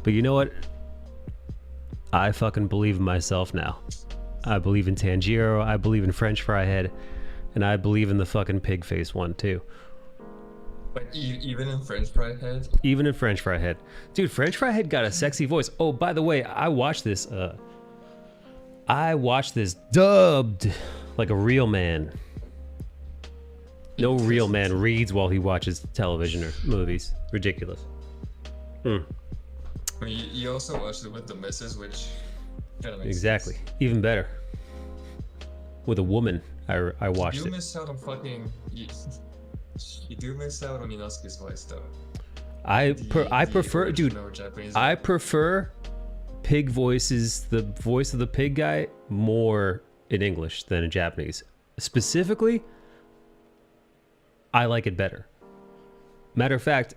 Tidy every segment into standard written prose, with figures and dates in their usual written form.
But you know what? I fucking believe in myself now. I believe in Tanjiro, I believe in French Fry Head, and I believe in the fucking pig face one too. But even in French Fry Head? Even in French Fry Head. Dude, French Fry Head got a sexy voice. Oh, by the way, I watched this dubbed like a real man. No real man reads while he watches television or movies. Ridiculous. I mean, you also watched it with the missus, which kind of makes Exactly. sense. Even better. With a woman, I watched You it. miss out on fucking... You do miss out on Inosuke's voice, though. I prefer, dude. Japanese I prefer pig voices, the voice of the pig guy, more in English than in Japanese. Specifically, I like it better. Matter of fact,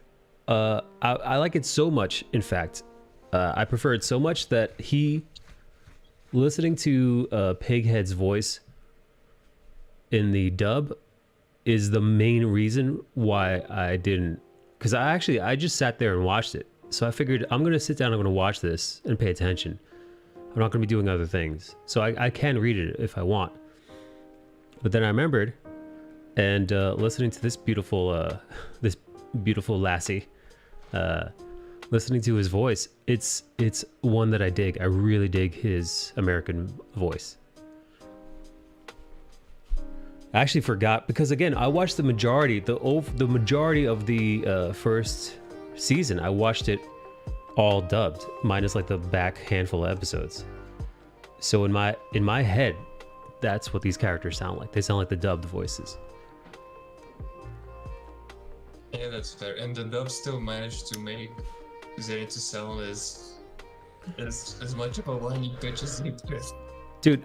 I like it so much, in fact, I prefer it so much that listening to Pighead's voice in the dub is the main reason why I didn't, because I just sat there and watched it. So I figured I'm gonna sit down, I'm gonna watch this and pay attention. I'm not gonna be doing other things. So I can read it if I want. But then I remembered, and listening to this beautiful lassie, listening to his voice, it's one that I dig. I really dig his American voice. I actually forgot, because again, I watched the majority of the first season. I watched it all dubbed, minus like the back handful of episodes. So in my head, that's what these characters sound like. They sound like the dubbed voices. Yeah, that's fair. And the dub still managed to make Zenitsu sound as much of a whiny bitch as he could. Dude,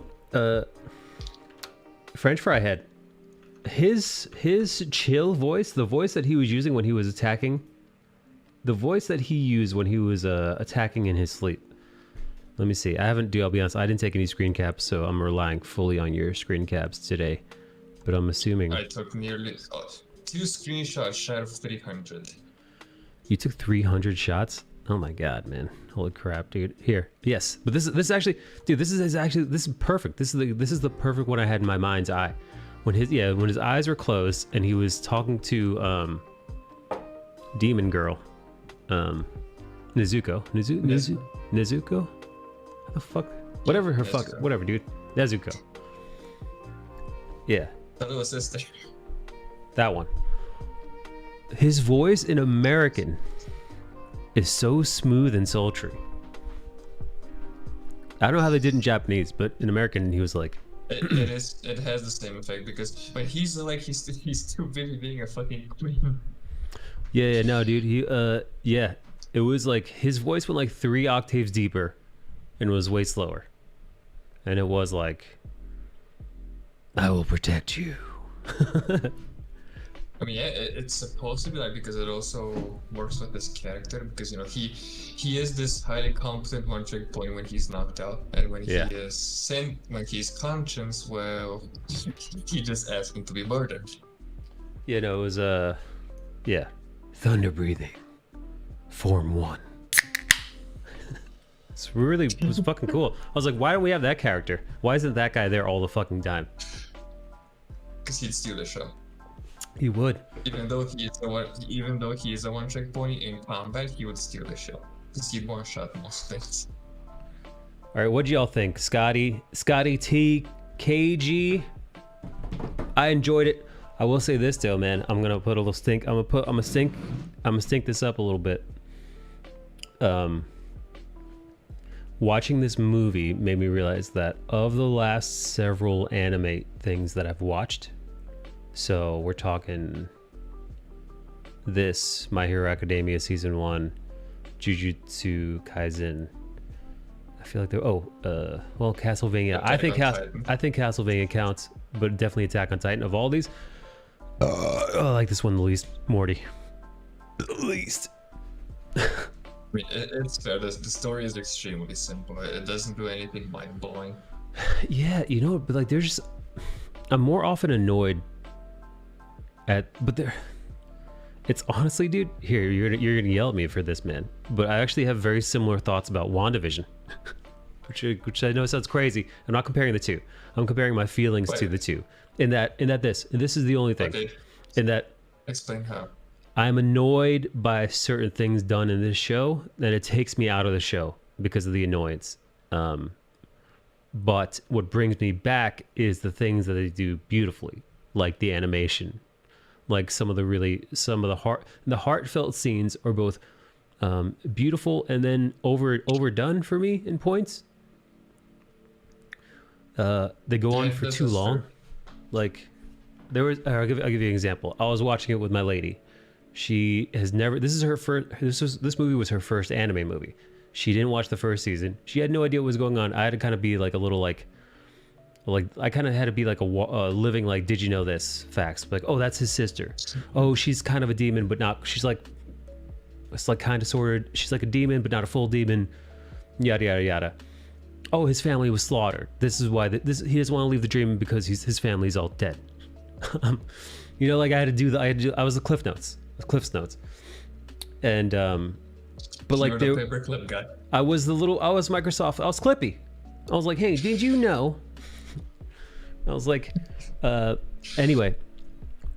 French Fry Head, his chill voice, the voice that he was using when he was attacking, the voice that he used when he was attacking in his sleep. Let me see. I'll be honest, I didn't take any screen caps, so I'm relying fully on your screen caps today. But I'm assuming I took nearly 2 screenshots shy of 300. you took 300 shots. Oh my god, man! Holy crap, dude! Here, yes, but this is actually, dude. This is perfect. This is the perfect one I had in my mind's eye, when his eyes were closed and he was talking to Demon Girl, Nezuko. How the fuck? Whatever her fuck, whatever, dude. Nezuko. Yeah. That was sister. That one. His voice in American is so smooth and sultry. I don't know how they did in Japanese, but in American he was like, It has the same effect, because but he's too busy being a fucking queen. yeah, no, dude, it was like his voice went like 3 octaves deeper and was way slower. And it was like, I will protect you. I mean, yeah, it's supposed to be like, because it also works with his character, because, you know, he is this highly competent one-trick pony when he's knocked out, and when when he's conscious, well, he just asks him to be murdered. Yeah, no, it was thunder breathing, form 1. It was fucking cool. I was like, why don't we have that character? Why isn't that guy there all the fucking time? Because he'd steal the show. He would. Even though he is a one-trick pony in combat, he would steal the show, because he'd one-shot most things. All right, what do y'all think? Scotty T, KG. I enjoyed it. I will say this though, man. I'm gonna put a little stink. I'm gonna stink this up a little bit. Watching this movie made me realize that of the last several anime things that I've watched, so we're talking this, My Hero Academia Season 1, Jujutsu Kaisen. I feel like well, Castlevania. I think Castlevania counts, but definitely Attack on Titan. Of all these, I like this one the least, Morty. The least. I mean, it's fair. The story is extremely simple. It doesn't do anything mind-blowing. Yeah, you know, but like, I'm more often annoyed at, It's honestly, dude. Here, you're gonna yell at me for this, man. But I actually have very similar thoughts about WandaVision, which I know sounds crazy. I'm not comparing the two. I'm comparing my feelings to the two. In that this is the only thing. Okay. In that, Explain how. I'm annoyed by certain things done in this show, and it takes me out of the show because of the annoyance. But what brings me back is the things that they do beautifully, like the animation, like some of the heartfelt scenes are both beautiful and then overdone for me in points. They go on for too long. Like there was, I'll give you an example. I was watching it with my lady. She has never. This movie was her first anime movie. She didn't watch the first season. She had no idea what was going on. I had to kind of be like a little like I kind of had to be like a living like, did you know this facts? Like, oh, that's his sister. Oh, she's kind of a demon, but not. She's like, it's like kind of sort of. She's like a demon, but not a full demon. Yada yada yada. Oh, his family was slaughtered. This is why he doesn't want to leave the dream because his family's all dead. You know, like I was the Cliff's Notes, and but like the paperclip guy. I was Microsoft. I was Clippy. I was like, hey, did you know? I was like, anyway,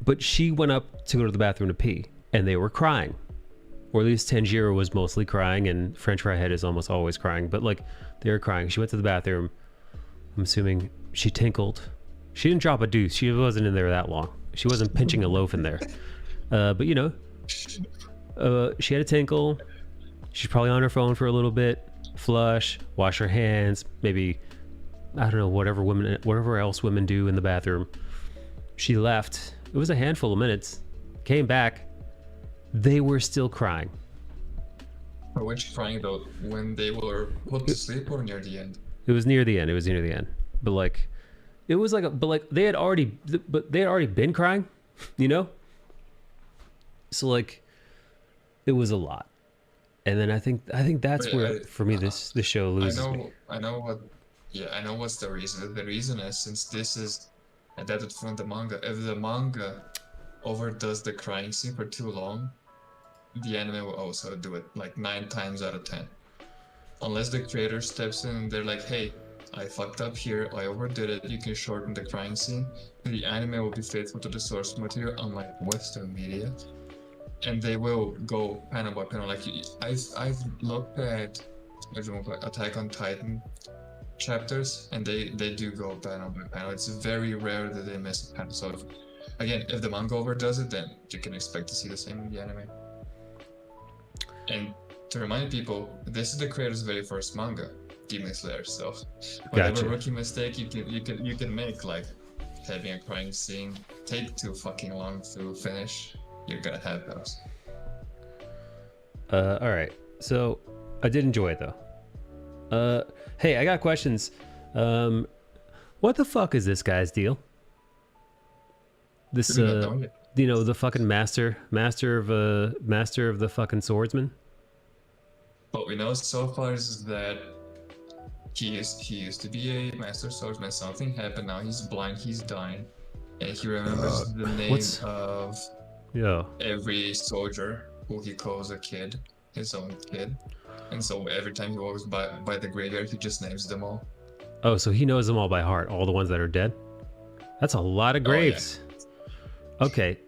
but she went up to go to the bathroom to pee, and they were crying, or at least Tanjiro was mostly crying, and French Fry Head is almost always crying, but like they were crying. She went to the bathroom. I'm assuming she tinkled. She didn't drop a deuce. She wasn't in there that long. She wasn't pinching a loaf in there. But you know, she had a tinkle. She's probably on her phone for a little bit. Flush, wash her hands, maybe, I don't know, whatever else women do in the bathroom. She left. It was a handful of minutes. Came back. They were still crying. For which crying though? When they were put to sleep or near the end? It was near the end. But like, it was like they had already been crying, you know? So like, it was a lot. And then I think that's where for me this show loses me. I know what's the reason. The reason is since this is adapted from the manga. If the manga overdoes the crying scene for too long, the anime will also do it like 9 times out of 10. Unless the creator steps in and they're like, hey, I fucked up here, I overdid it, you can shorten the crying scene. The anime will be faithful to the source material, unlike Western media. And they will go panel by panel. Like I've looked at Attack on Titan chapters, and they do go panel by panel. It's very rare that they miss a panel. So if the manga overdoes it, then you can expect to see the same in the anime. And to remind people, this is the creator's very first manga, Demon Slayer. So whatever rookie mistake you can make, like having a crying scene take too fucking long to finish, you're gonna have those. All right. So I did enjoy it though. Hey, I got questions. What the fuck is this guy's deal? This you know, the fucking master of the fucking swordsman. What we know so far is that he used to be a master swordsman. Something happened. Now he's blind. He's dying, and he remembers the name of every soldier who he calls a kid, his own kid. And so every time he walks by the graveyard, he just names them all. Oh, so he knows them all by heart, all the ones that are dead? That's a lot of graves. Oh, yeah. Okay.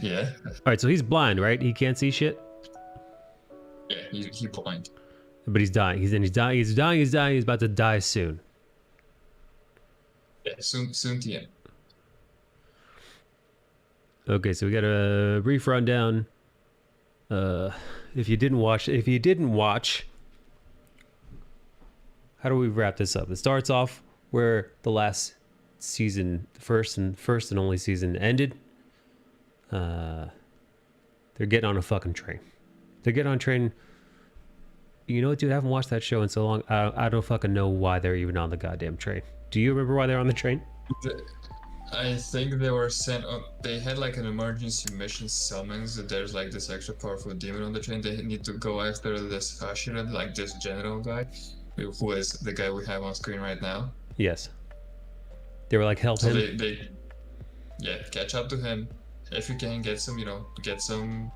Yeah. All right, so he's blind, right? He can't see shit? Yeah, he's blind. But he's dying. He's dying. He's about to die soon. Yeah, soon to the end. Okay, so we got a brief rundown. If you didn't watch, how do we wrap this up? It starts off where the last season, first and only season ended. They're getting on a fucking train. They're getting on a train. You know what, dude? I haven't watched that show in so long. I don't fucking know why they're even on the goddamn train. Do you remember why they're on the train? I think they were sent on. They had like an emergency mission summons that there's like this extra powerful demon on the train. They need to go after this Hashira, like this general guy, who is the guy we have on screen right now. Yes. They were like, help him. They catch up to him. If you can get some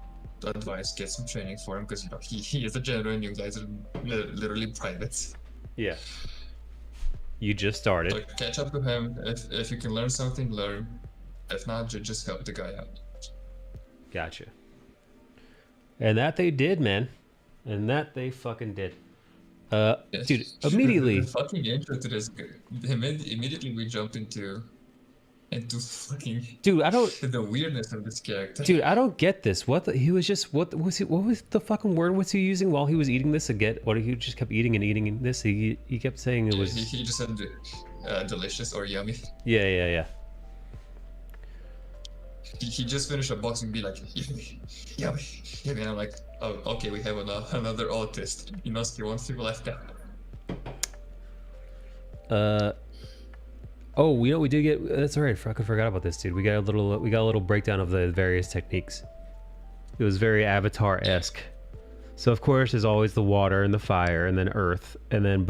advice, get some training for him, because you know he is a general and you guys are literally privates. Yeah. You just started. Like, catch up to him. If you can learn something, learn. If not, just help the guy out. Gotcha. And that they did, man. And that they fucking did. Yes. Dude, immediately. The fucking intro to this, immediately we jump into fucking Dude, I don't. the weirdness of this character. Dude, I don't get this. He was just what was the fucking word was he using while he was eating this again? What he just kept eating and eating this? He kept saying it was. He just said delicious or yummy. Yeah. He just finished a box and be like, yummy. And I'm like, oh, okay, we have another autist. He must be one people left out. Oh, we did get. That's all right. I forgot about this, dude. We got a little breakdown of the various techniques. It was very Avatar-esque. So of course, there's always the water and the fire, and then earth, and then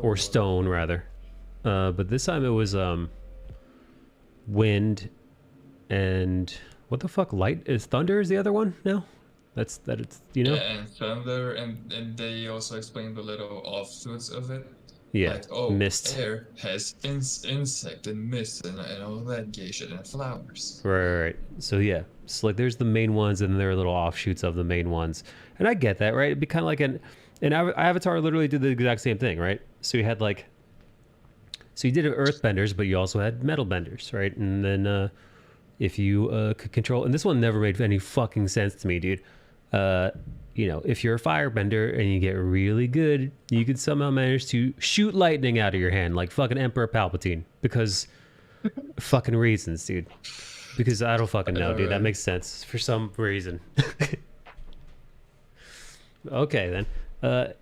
or stone rather. But this time it was wind, and what the fuck? Light is thunder is the other one now. It's Yeah, and thunder, and they also explained the little offshoots of it. Yeah, like, oh, mist. Air has insect and mist and all that gay shit and flowers. Right. So yeah, so like there's the main ones and there are little offshoots of the main ones, and I get that, right? It'd be kind of like an Avatar literally did the exact same thing, right? So you had like, so you did earth benders, but you also had metal benders, right? And then if you could control, and this one never made any fucking sense to me, dude. You know, if you're a firebender and you get really good, you could somehow manage to shoot lightning out of your hand like fucking Emperor Palpatine, because fucking reasons, dude. Because I don't fucking know, dude. That makes sense for some reason. Okay, then.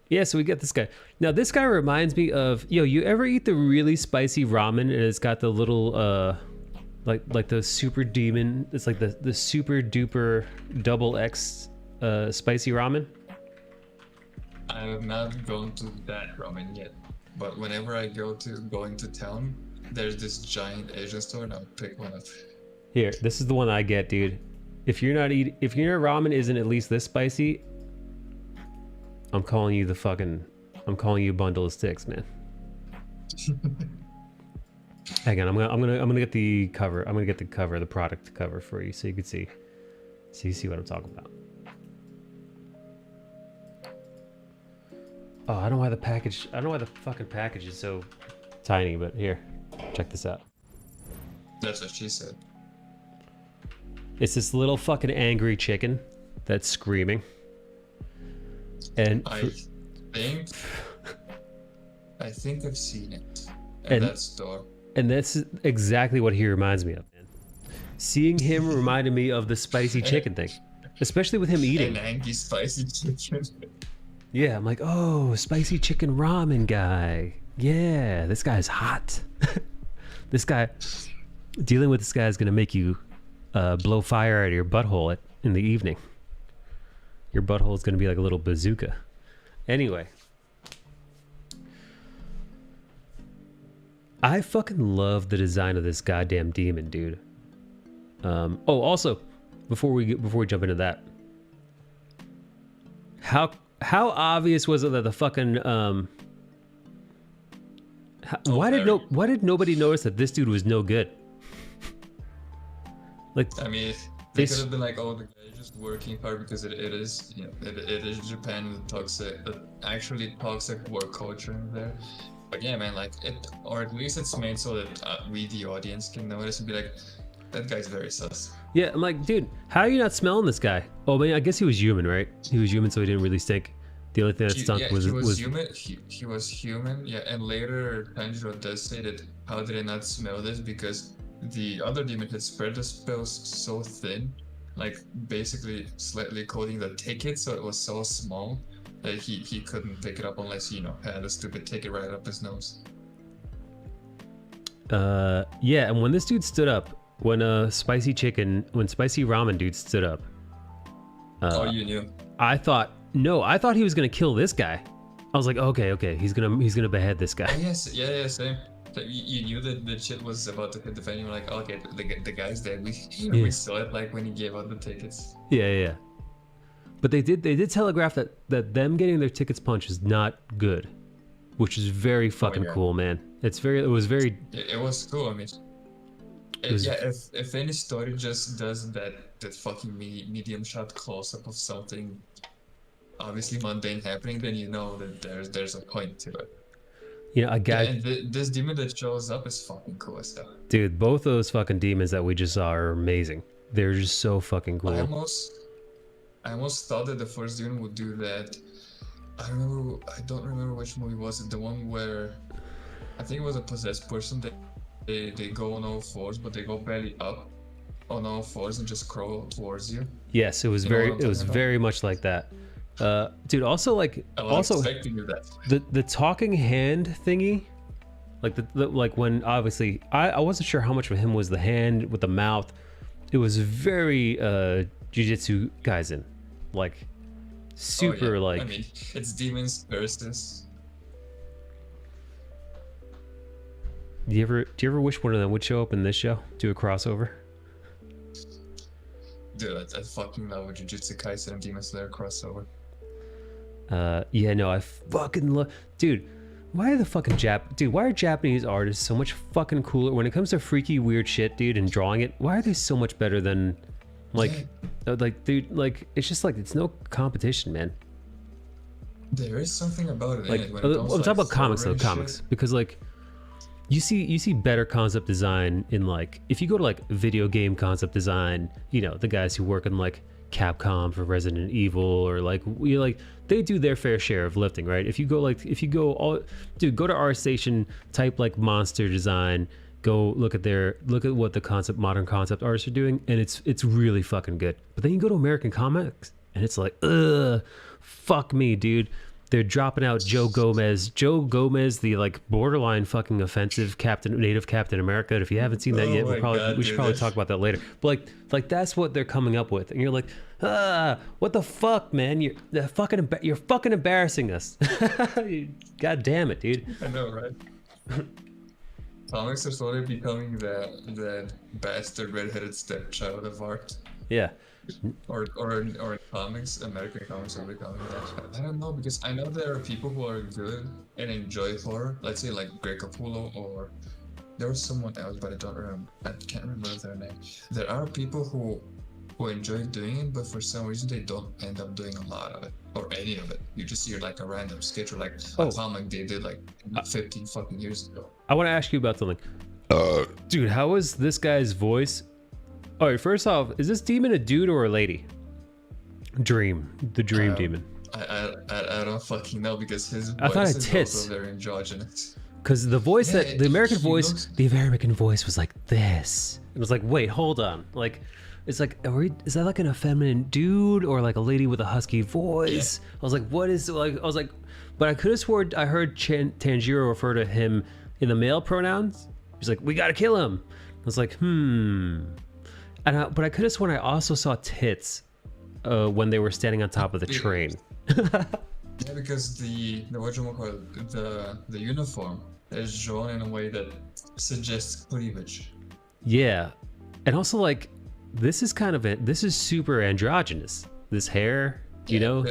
Yeah, so we got this guy. Now, this guy reminds me of, you ever eat the really spicy ramen and it's got the little, like the super demon, it's like the super duper double X spicy ramen? I have not gone to that ramen yet, but whenever I go into town, there's this giant Asian store and I'll pick one up. Here, this is the one I get, dude. If your ramen isn't at least this spicy, I'm calling you a bundle of sticks, man. Hang on, I'm gonna get the cover. I'm gonna get the cover, the product cover for you, so you can see. So you see what I'm talking about. Oh, I don't know why the fucking package is so tiny, but here, check this out. That's what she said. It's this little fucking angry chicken that's screaming. And I think I've seen it at that store. And that's exactly what he reminds me of, man. Seeing him reminded me of the spicy chicken thing, especially with him eating. An angry spicy chicken. Yeah, I'm like, oh, spicy chicken ramen guy. Yeah, this guy's hot. Dealing with this guy is gonna make you blow fire out of your butthole in the evening. Your butthole is gonna be like a little bazooka. Anyway. I fucking love the design of this goddamn demon, dude. Also, before we jump into that, how obvious was it that the fucking why did nobody notice that this dude was no good? Like, I mean, they could have been like, oh, the guy is just working hard, because it is, it is Japan, the actually toxic work culture in there. But yeah, man, like or at least it's made so that we, the audience, can notice and be like, that guy's very sus. Yeah, I'm like, dude, how are you not smelling this guy? Oh, man, I guess he was human, right? He was human, so he didn't really stink. The only thing that stunk was human. He was human, yeah. And later, Tanjiro does say that, how did I not smell this? Because the other demon had spread the spells so thin, like basically slightly coating the ticket, so it was so small that he couldn't pick it up unless he, had a stupid ticket right up his nose. Yeah, and when this dude stood up, when spicy ramen dude stood up, oh, you knew? I thought he was gonna kill this guy. I was like, okay, he's gonna behead this guy. Oh, yes, yeah, same. Like, you knew that the shit was about to hit the fan. You were like, okay, the guy's dead. We Yeah. we saw it like when he gave out the tickets. Yeah. But they did telegraph that them getting their tickets punched is not good, which is very fucking yeah. cool, man. It was very. It was cool. I mean, if any story just does that fucking medium shot close up of something obviously mundane happening, then you know that there's a point to it. You know, a guy. And this demon that shows up is fucking cool as hell. Dude, both those fucking demons that we just saw are amazing. They're just so fucking cool. I almost thought that the first demon would do that. I don't remember which movie was it. The one where I think it was a possessed person that they go on all fours, but they go belly up on all fours and just crawl towards you. Yes, it was very much like that. Dude, also like expecting you that. the talking hand thingy, like the like when obviously I wasn't sure how much of him was the hand with the mouth. It was very Jujutsu Kaisen, like super like. I mean, it's demons versus. Do you ever wish one of them would show up in this show? Do a crossover? Dude, I fucking love a Jujutsu Kaisen and Demon Slayer crossover. Yeah, no, I fucking love. Dude, why are Japanese artists so much fucking cooler when it comes to freaky weird shit, dude, and drawing it? Why are they so much better than, like, dude, like, it's just like it's no competition, man. There is something about it. Like, I'm talking about comics though, comics, because like. You see better concept design in like if you go to like video game concept design, you know, the guys who work in like Capcom for Resident Evil or like they do their fair share of lifting, right? If you go go to ArtStation, type like monster design, go look at what the modern concept artists are doing, and it's really fucking good. But then you go to American comics and it's like, fuck me, dude. They're dropping out Joe Gomez, the like borderline fucking offensive native Captain America. And if you haven't seen that yet, we should probably talk about that later. But like that's what they're coming up with, and you're like, what the fuck, man? You're fucking embarrassing us. God damn it, dude. I know, right? Comics are slowly becoming the bastard redheaded stepchild of art. Yeah. Or in comics, American comics are becoming that. I don't know, because I know there are people who are good and enjoy horror. Let's say like Greg Capullo, or there was someone else, but I can't remember their name. There are people who enjoy doing it, but for some reason they don't end up doing a lot of it or any of it. You just hear like a random sketch or like a comic they did like 15 fucking years ago. I want to ask you about something. Dude, how is this guy's voice? All right, first off, is this demon a dude or a lady? The dream demon. I don't fucking know, because his voice is also very androgynous. Because the voice the American voice was like this. It was like, wait, hold on. Like, it's like, is that like an effeminate dude or like a lady with a husky voice? Yeah. I was like, what is like? I was like, but I could have sworn I heard Tanjiro refer to him in the male pronouns. He's like, we gotta kill him. I was like, but I could have sworn I also saw tits when they were standing on top of the train. Yeah, because the uniform is drawn in a way that suggests cleavage. Yeah, and also like this is super androgynous. This hair, you know,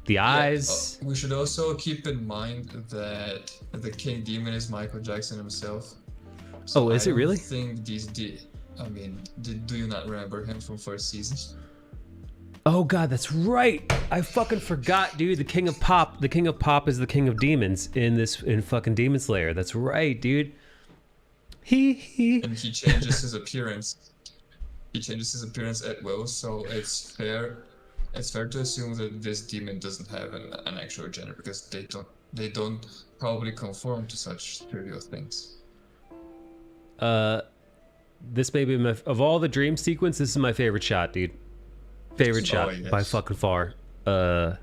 the eyes. We should also keep in mind that the King Demon is Michael Jackson himself. So is it really? I mean, do you not remember him from first season? Oh god, that's right. I fucking forgot, dude. The King of Pop is the King of Demons in fucking Demon Slayer. That's right, dude. And he changes his appearance. He changes his appearance at will, so it's fair to assume that this demon doesn't have an actual gender, because they don't probably conform to such trivial things. This may be of all the dream sequence, this is my favorite shot, dude. Favorite shot by fucking far. Fucking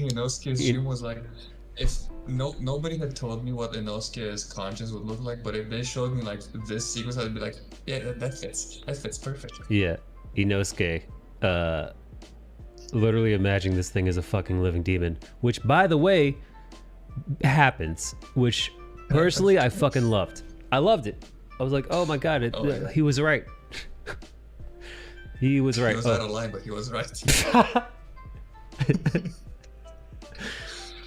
Inosuke's dream was like, if nobody had told me what Inosuke's conscience would look like, but if they showed me like this sequence, I'd be like, yeah, that fits perfectly. Yeah, Inosuke. Literally imagining this thing as a fucking living demon, which by the way happens, which personally, I fucking loved. I loved it. I was like, oh my god, Yeah. he was right. He was right. He was out of line, but he was right.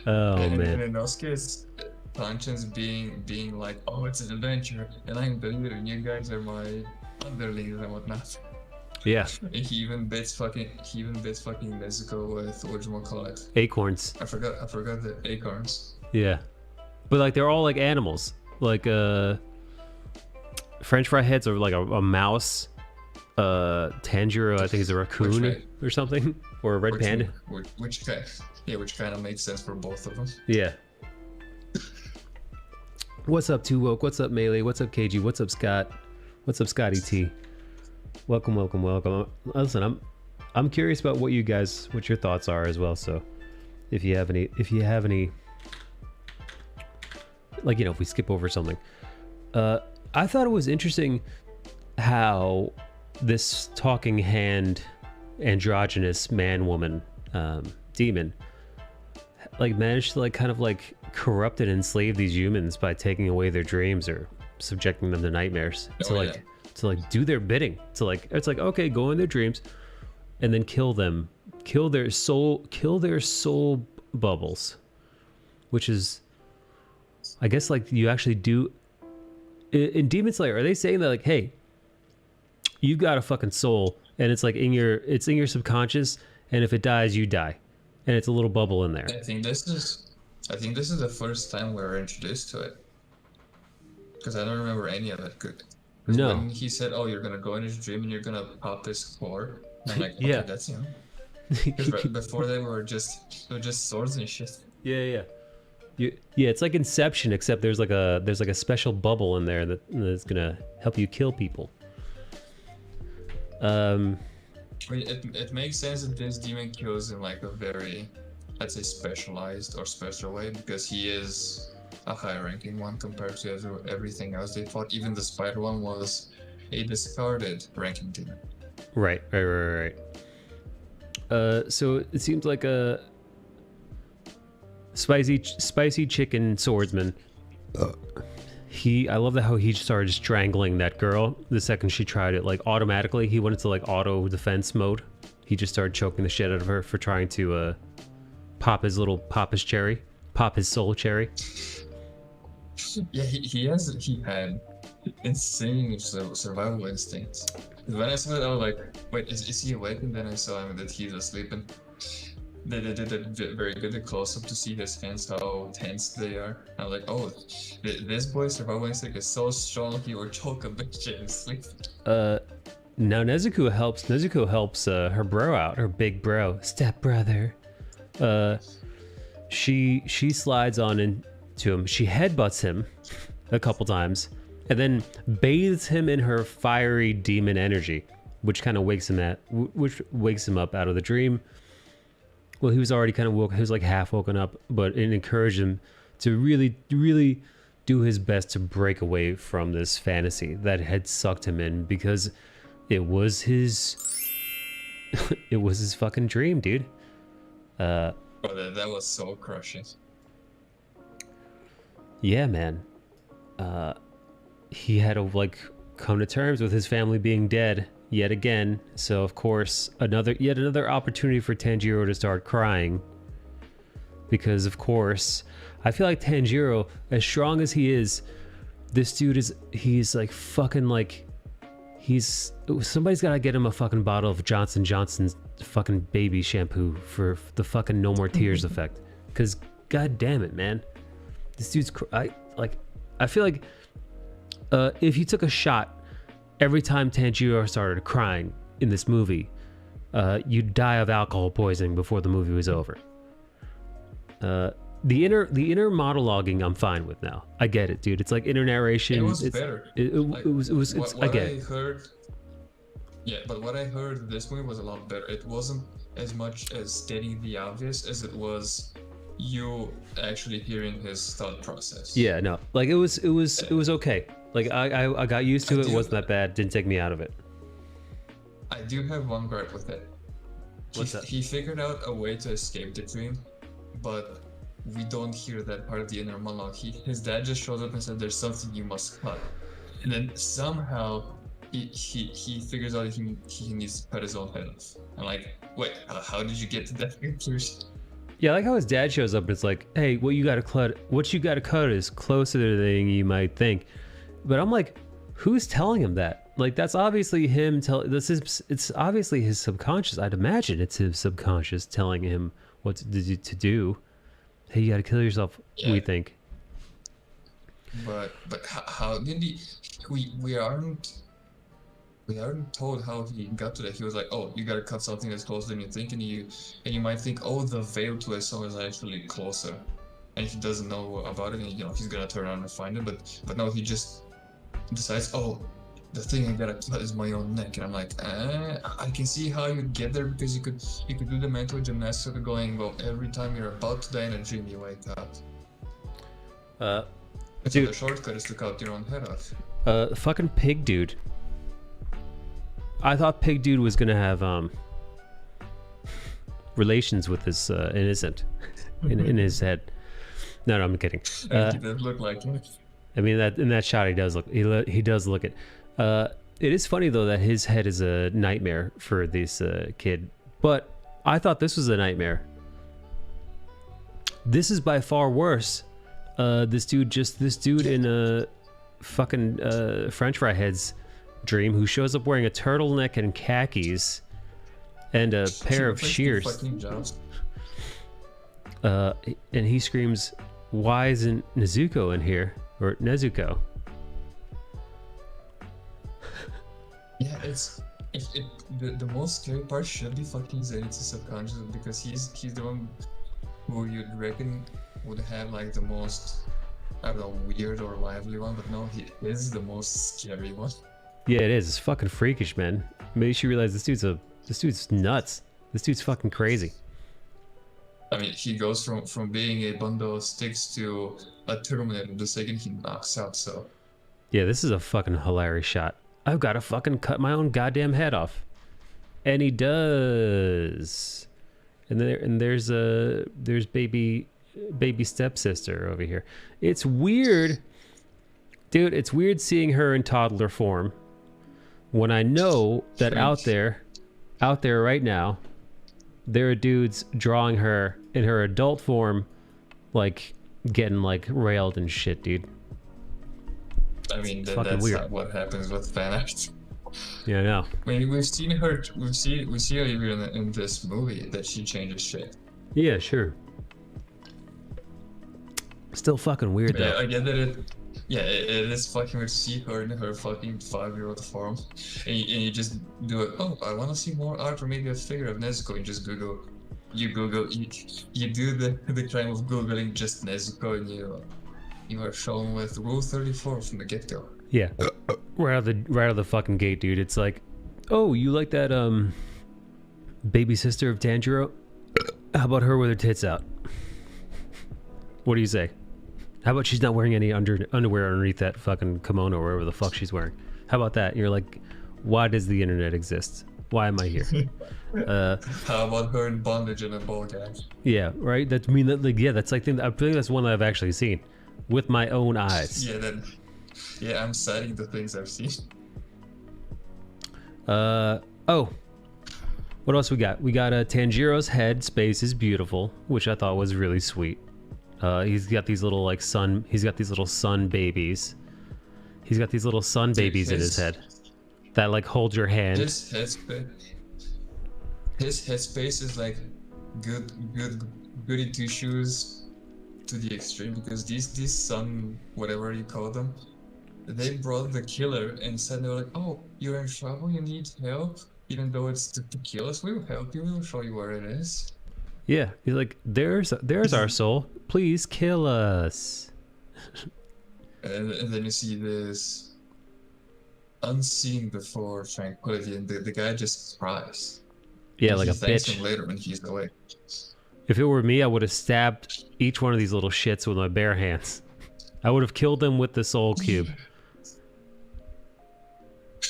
Oh and man. in Inosuke's conscience being like, oh, it's an adventure, and I'm the leader, and you guys are my underlings and whatnot. Yeah. And he even bits fucking Nezuko with whatchamacallit. Acorns. I forgot the acorns. Yeah. But like they're all like animals. Like French fry heads are like a mouse. Tanjiro I think is a raccoon or something. Or a red panda. Which kind of makes sense for both of them. Yeah. What's up, Two Woke? What's up, Melee? What's up, KG? What's up, Scott? What's up, Scotty T? Welcome. Listen, I'm curious about what your thoughts are as well. So, if you have any, like, if we skip over something, I thought it was interesting how this talking hand, androgynous man-woman demon, like managed to like kind of like corrupt and enslave these humans by taking away their dreams or subjecting them to nightmares to like do their bidding. To like it's like, okay, go in their dreams and then kill them, kill their soul bubbles, which is, I guess, like you actually do in Demon Slayer. Are they saying that like, hey, you've got a fucking soul and it's like in your subconscious, and if it dies, you die, and it's a little bubble in there? I think this is the first time we're introduced to it, because I don't remember any of it. Good. No. When he said, "Oh, you're gonna go in his dream and you're gonna pop this core," and I'm like, okay, Yeah. that's Because before they were just swords and shit. Yeah. Yeah, it's like Inception, except there's like a special bubble in there that's gonna help you kill people. I mean, it makes sense that this demon kills in like a very, I'd say, specialized or special way, because he is a high-ranking one compared to everything else they fought. Even the spider one was a discarded ranking demon. Right. So it seems like a spicy chicken swordsman. I love how he started strangling that girl the second she tried it. Like automatically, he went into like auto defense mode. He just started choking the shit out of her for trying to pop his soul cherry. Yeah, he had insane survival instincts. When I saw it, I was like, wait, is he awake? And then I saw him that he's asleep, and they did a very good close-up to see his hands, how tense they are. I was like, oh, this boy's survival instinct is so strong, he will choke a bitch in sleep. Now Nezuko helps her bro out, her big bro, stepbrother. She slides on into him. She headbutts him a couple times, and then bathes him in her fiery demon energy, which kind of wakes him up out of the dream. Well, he was already kind of woke. He was like half woken up, but it encouraged him to really, really do his best to break away from this fantasy that had sucked him in, because it was his fucking dream, dude. But that was so crushing. Yeah, man. He had to like come to terms with his family being dead yet again. So of course, yet another opportunity for Tanjiro to start crying. Because of course, I feel like Tanjiro, as strong as he is, this dude he's like fucking like, somebody's gotta get him a fucking bottle of Johnson & Johnson's fucking baby shampoo for the fucking no more tears effect. Cause god damn it, man. This dude's, I feel like if you took a shot every time Tanjiro started crying in this movie, you'd die of alcohol poisoning before the movie was over. The inner monologuing I'm fine with now. I get it, dude. It's like inner narration. It was better. It was. I get it. But what I heard in this movie was a lot better. It wasn't as much as stating the obvious as it was you actually hearing his thought process. Yeah, no, like it was okay. Like I got used to it. It wasn't that bad. Didn't take me out of it. I do have one gripe with it. What's that? He figured out a way to escape the dream, but we don't hear that part of the inner monologue. His dad just shows up and said, "There's something you must cut," and then somehow he figures out he needs to cut his own head off. I'm like, wait, how did you get to that conclusion? Yeah, I like how his dad shows up and it's like, hey, what you gotta cut is closer than you might think. But I'm like, who's telling him that? Like, that's obviously him it's obviously his subconscious. I'd imagine it's his subconscious telling him what to do. Hey, you gotta kill yourself, Yeah. we think. But how did he? We aren't told how he got to that. He was like, "Oh, you gotta cut something that's closer than you think," and you might think, "Oh, the veil to a song is actually closer," and he doesn't know about it, and he's gonna turn around and find it. But no, he just decides, "Oh, the thing I gotta cut is my own neck," and I'm like, I can see how you get there because you could do the mental gymnastics of going, well, every time you're about to die in a dream, you wake up. So Dude. the shortcut is to cut your own head off. Fucking pig dude. I thought pig dude was gonna have relations with this innocent in his head. No, I'm kidding. He does look like it. I mean, that in that shot he does look it. It is funny though that his head is a nightmare for this kid, but I thought this was a nightmare. This is by far worse. This dude in a fucking French fry head's dream, who shows up wearing a turtleneck and khakis and a pair of shears. And he screams, "Why isn't Nezuko in here?" Or Nezuko. Yeah, the most scary part should be fucking Zenitsu's subconscious, because he's the one who you'd reckon would have like the most, I don't know, weird or lively one, but no, he is the most scary one. Yeah, it is. It's fucking freakish, man. Makes you realize this dude's nuts. This dude's fucking crazy. I mean, he goes from being a bundle of sticks to a Terminator the second he knocks out, so. Yeah, this is a fucking hilarious shot. I've got to fucking cut my own goddamn head off. And he does. And there's baby stepsister over here. It's weird. Dude, it's weird seeing her in toddler form when I know that out there right now, there are dudes drawing her in her adult form, like getting like railed and shit, dude. I mean, that's weird. not what happens with fan art. Yeah, I know. I mean, we see her even in this movie that she changes shape. Yeah, sure. Still fucking weird though. Yeah, I get that it is fucking weird to see her in her fucking 5-year-old form, and you just do it. Oh, I want to see more art, or maybe a figure of Nezuko, and just Google. You do the crime of googling just Nezuko, and you are shown with Rule 34 from the get-go. Yeah, right out of the fucking gate, dude. It's like, oh, you like that baby sister of Tanjiro? How about her with her tits out? What do you say? How about she's not wearing any underwear underneath that fucking kimono or whatever the fuck she's wearing? How about that? And you're like, why does the internet exist? Why am I here? How about her in bondage and a ball gag? Yeah, right. That's that's like I think that's one that I've actually seen with my own eyes. Yeah, I'm citing the things I've seen. Oh, what else we got? We got Tanjiro's head space is beautiful, which I thought was really sweet. He's got these little like sun. He's got these little sun babies. He's got these little sun babies in his head that like hold your hand. His headspace is like goody two shoes to the extreme, because these sun, whatever you call them, they brought the killer and said, they were like, "Oh, you're in trouble, you need help, even though it's to kill us, we will help you, we will show you where it is." Yeah, he's like, there's our soul, please kill us. And then you see this unseen before tranquility, and the guy just cries. Yeah, and like a thanks bitch. him later when he's away. If it were me, I would have stabbed each one of these little shits with my bare hands. I would have killed them with the soul cube.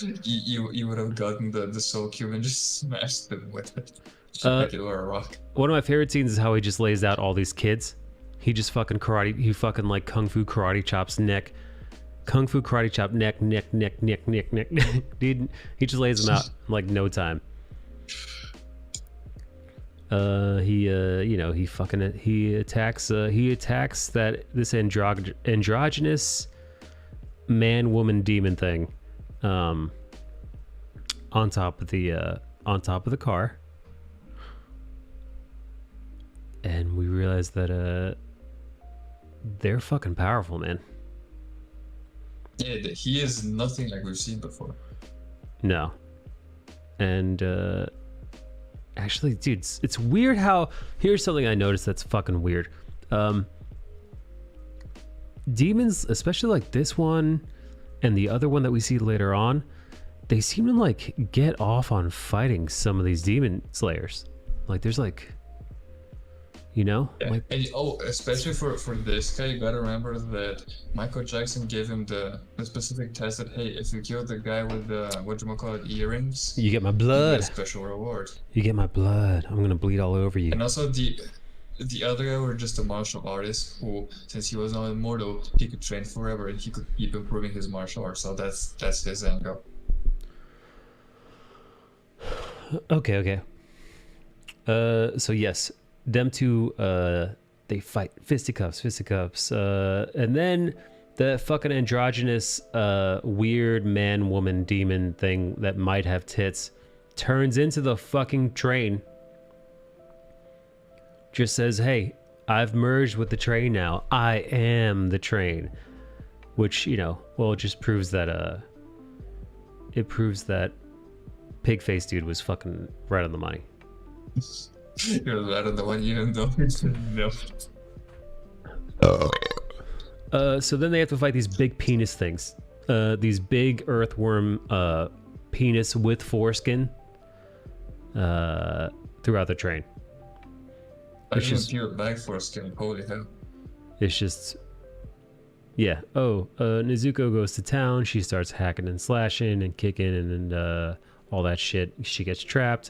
You would have gotten the soul cube and just smashed them with it. Like it were a rock. One of my favorite scenes is how he just lays out all these kids. He just fucking karate. He fucking like kung fu karate chops neck. Kung fu karate chop neck. Dude, he just lays him out in like no time. He attacks that this androgynous man woman demon thing on top of the car, and we realize that they're fucking powerful, man. Yeah, he is nothing like we've seen before. No. And actually, dude, it's weird how, here's something I noticed that's fucking weird. Demons, especially like this one and the other one that we see later on, they seem to like get off on fighting some of these demon slayers. Like there's like, you know, yeah. like, And especially for this guy, you gotta remember that Michael Jackson gave him the specific test that, hey, if you kill the guy with the earrings, you get my you blood. get a special reward. You get my blood. I'm gonna bleed all over you. And also the other guy were just a martial artist who, since he was not immortal, he could train forever and he could keep improving his martial arts. So that's his angle. Okay. So yes, them two, they fight fisticuffs, and then the fucking androgynous, weird man, woman, demon thing that might have tits turns into the fucking train. Just says, "Hey, I've merged with the train now. I am the train," which, you know, well, it just proves that Pig-Face dude was fucking right on the money. You're right on the one, even though he didn't know. So then they have to fight these big penis things. These big earthworm penis with foreskin throughout the train. I didn't peel it back for a skin. Holy hell. It's just... Yeah. Nezuko goes to town. She starts hacking and slashing and kicking and all that shit. She gets trapped.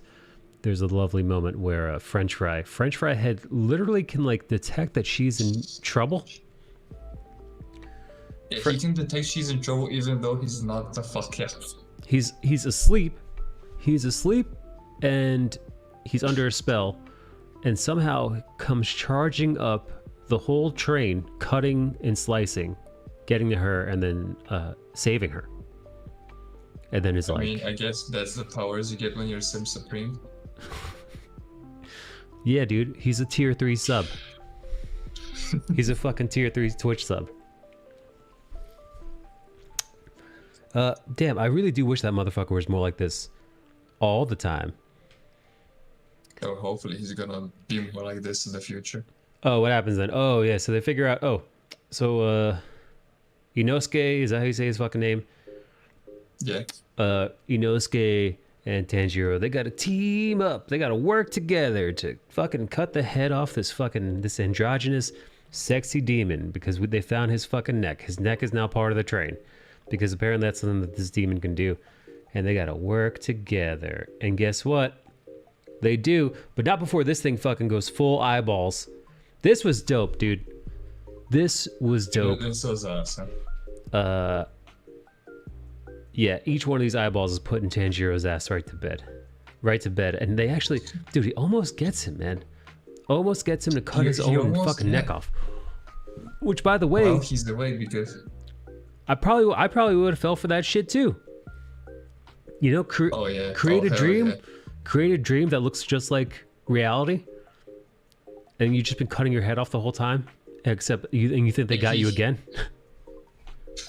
There's a lovely moment where French Fry Head literally can like detect that she's in trouble. Yeah, he can detect she's in trouble even though he's not the fuck out. He's asleep. He's asleep and he's under a spell and somehow comes charging up the whole train, cutting and slicing, getting to her and then saving her. And then is like... I mean, I guess that's the powers you get when you're Sim Supreme. Yeah, dude, he's a tier 3 sub. He's a fucking tier 3 Twitch sub. Damn, I really do wish that motherfucker was more like this all the time. Oh, hopefully he's gonna be more like this in the future. Oh, what happens then? Oh, yeah, so they figure out... Inosuke, is that how you say his fucking name? Yeah. Inosuke and Tanjiro, they gotta team up. They gotta work together to fucking cut the head off this androgynous, sexy demon because they found his fucking neck. His neck is now part of the train because apparently that's something that this demon can do. And they gotta work together. And guess what? They do, but not before this thing fucking goes full eyeballs. This was dope, dude. This was dope. This was awesome. Yeah, each one of these eyeballs is putting Tanjiro's ass right to bed. And they actually... Dude, he almost gets him, man. Almost gets him to cut his own fucking neck off. Which, by the way... Well, he's the way because... I probably would have fell for that shit, too. You know, create a dream. Yeah. Create a dream that looks just like reality. And you've just been cutting your head off the whole time. Except you think they got you again?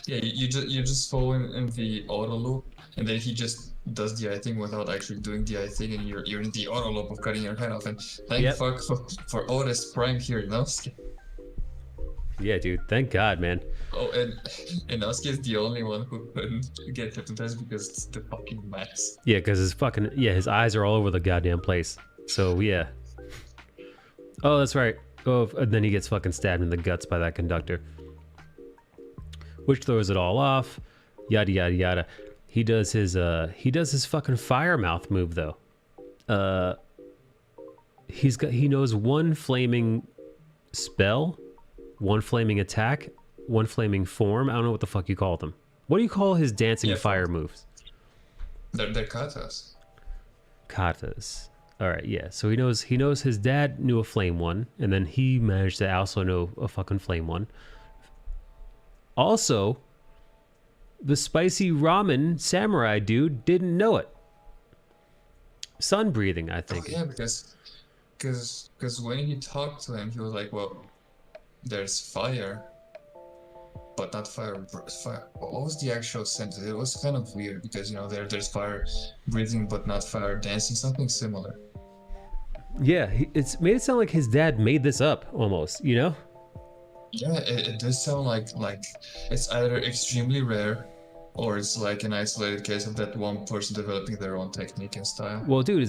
Yeah, you just fall in the auto loop, and then he just does the eye thing without actually doing the eye thing, and you're in the auto loop of cutting your head off. And thank fuck for Otis Prime here, Inosuke. Yeah, dude. Thank God, man. Oh, and Inosuke is the only one who couldn't get hypnotized because it's the fucking mask. Yeah, because his eyes are all over the goddamn place. So yeah. Oh, that's right. Oh, and then he gets fucking stabbed in the guts by that conductor. Which throws it all off. Yada yada yada. He does his fucking fire mouth move though. He knows one flaming spell one flaming attack, one flaming form. I don't know what the fuck you call them. What do you call his dancing fire moves? They're katas. Katas. All right, yeah. So he knows his dad knew a flame one, and then he managed to also know a fucking flame one. Also, the spicy ramen samurai dude didn't know it. Sun breathing, I think. Oh, yeah, because when he talked to him, he was like, "Well, there's fire, but not fire. Fire. What was the actual sentence? It was kind of weird because there's fire breathing, but not fire dancing. Something similar." Yeah, it's made it sound like his dad made this up almost. Yeah, it does sound like it's either extremely rare, or it's like an isolated case of that one person developing their own technique and style. Well, dude,